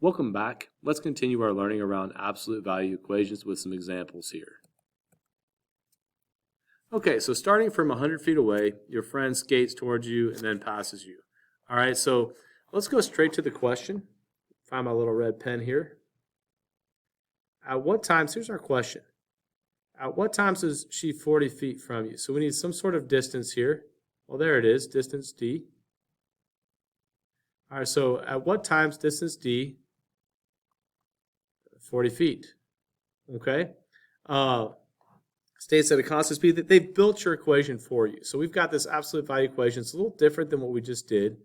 Welcome back. Let's continue our learning around absolute value equations with some examples here. Okay, so starting from 100 feet away, your friend skates towards you and then passes you. All right, so let's go straight to the question. Find my little red pen here. At what times, here's our question. At what times is she 40 feet from you? So we need some sort of distance here. Well, there it is, distance d. All right, so at what times distance d? 40 feet. Okay? States at a constant speed. That they've built your equation for you. So we've got this absolute value equation. It's a little different than what we just did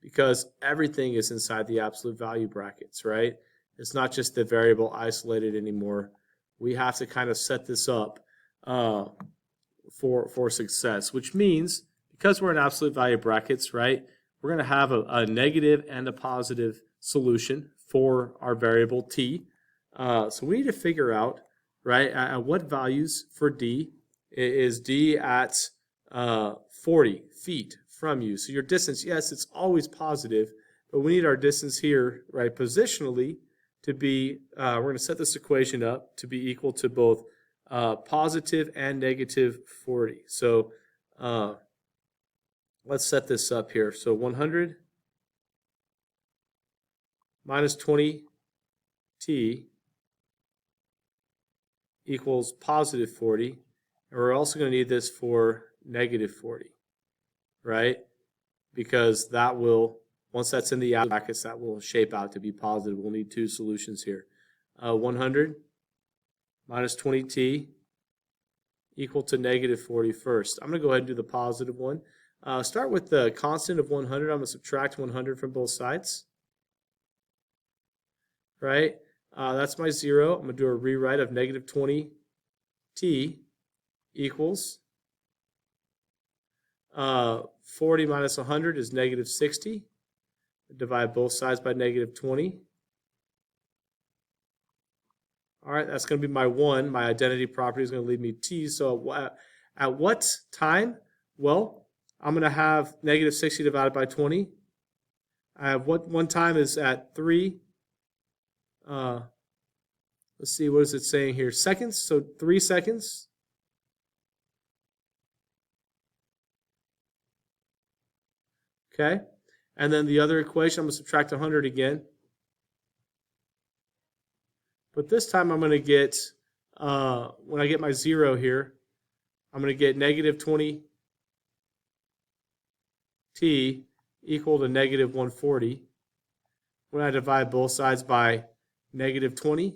because everything is inside the absolute value brackets, right? It's not just the variable isolated anymore. We have to kind of set this up for success, which means because we're in absolute value brackets, right, we're going to have a negative and a positive solution for our variable t. So we need to figure out, right, at what values for d is d at 40 feet from you. So your distance, yes, it's always positive, but we need our distance here, right, positionally to be, we're going to set this equation up to be equal to both positive and negative 40. So let's set this up here. So 100 minus 20t equals positive 40. And we're also going to need this for negative 40, right? Because that will, once that's in the brackets, that will shape out to be positive. We'll need two solutions here. 100 minus 20t equal to negative 40 first. I'm going to go ahead and do the positive one. Start with the constant of 100. I'm going to subtract 100 from both sides. Right? That's my 0. I'm going to do a rewrite of negative 20t equals 40 minus 100 is negative 60. Divide both sides by negative 20. All right, that's going to be my 1. My identity property is going to leave me t. So at what time? Well, I'm going to have negative 60 divided by 20. I have what one time is at 3. Let's see, what is it saying here? Seconds, so 3 seconds. Okay, and then the other equation, I'm going to subtract 100 again. But this time I'm going to get, when I get my 0 here, I'm going to get negative 20t equal to negative 140. When I divide both sides by negative 20,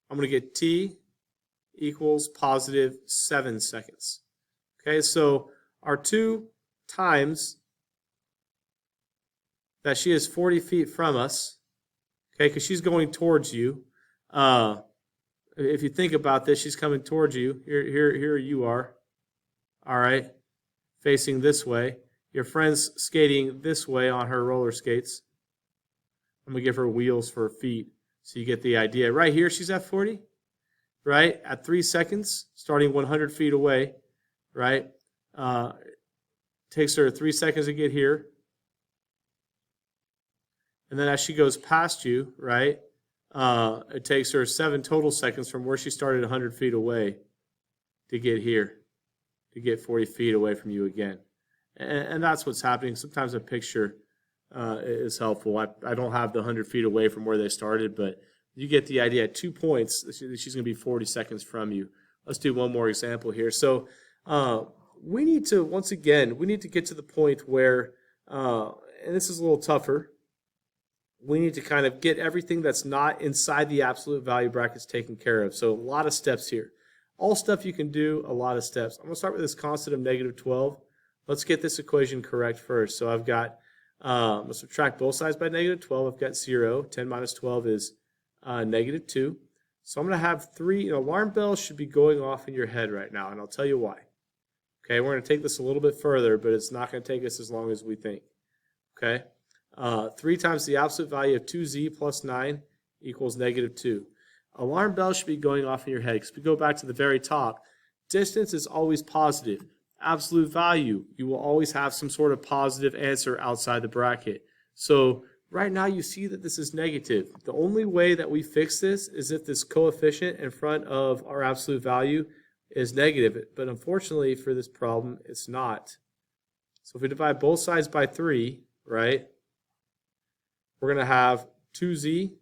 I'm going to get t equals positive 7 seconds. Okay, so our two times that she is 40 feet from us, okay, because she's going towards you. If you think about this, she's coming towards you. Here you are, all right, facing this way. Your friend's skating this way on her roller skates. I'm going to give her wheels for her feet so you get the idea. Right here, she's at 40, right? At 3 seconds, starting 100 feet away, right? Takes her 3 seconds to get here. And then as she goes past you, right, it takes her 7 total seconds from where she started 100 feet away to get here, to get 40 feet away from you again. And that's what's happening. Sometimes a picture is helpful. I don't have the 100 feet away from where they started, but you get the idea. At 2 points, she's going to be 40 seconds from you. Let's do one more example here. So we need to, once again, we need to get to the point where, and this is a little tougher, we need to kind of get everything that's not inside the absolute value brackets taken care of. So a lot of steps here. All stuff you can do, a lot of steps. I'm going to start with this constant of negative 12. Let's get this equation correct first. So I've got, I'm going to subtract both sides by negative 12. I've got 0. 10 minus 12 is negative 2. So I'm going to have 3. Alarm bells should be going off in your head right now, and I'll tell you why. Okay, we're going to take this a little bit further, but it's not going to take us as long as we think. Okay, 3 times the absolute value of 2z plus 9 equals negative 2. Alarm bells should be going off in your head because if we go back to the very top, distance is always positive. absolute value, you will always have some sort of positive answer outside the bracket. So right now you see that this is negative. The only way that we fix this is if this coefficient in front of our absolute value is negative. But unfortunately for this problem, it's not. So if we divide both sides by 3, right, we're going to have 2z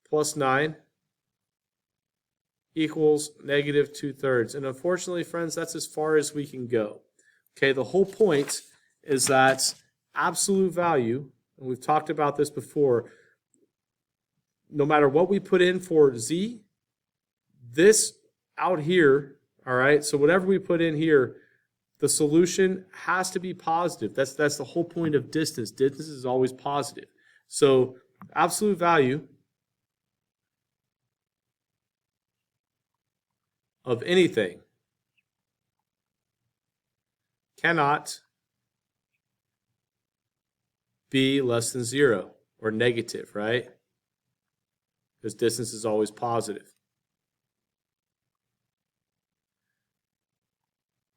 plus 9 equals negative 2/3. And unfortunately, friends, that's as far as we can go. Okay, the whole point is that absolute value, and we've talked about this before, no matter what we put in for z, this out here, all right, so whatever we put in here, the solution has to be positive. That's the whole point of distance. Distance is always positive. So absolute value of anything cannot be less than 0 or negative, right? Because distance is always positive.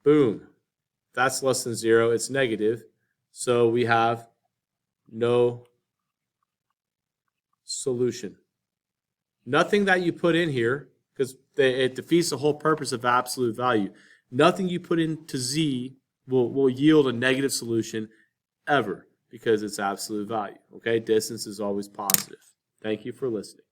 Boom. That's less than 0. It's negative. So we have no solution. Nothing that you put in here, because it defeats the whole purpose of absolute value. Nothing you put into z will yield a negative solution ever, because it's absolute value. Okay, distance is always positive. Thank you for listening.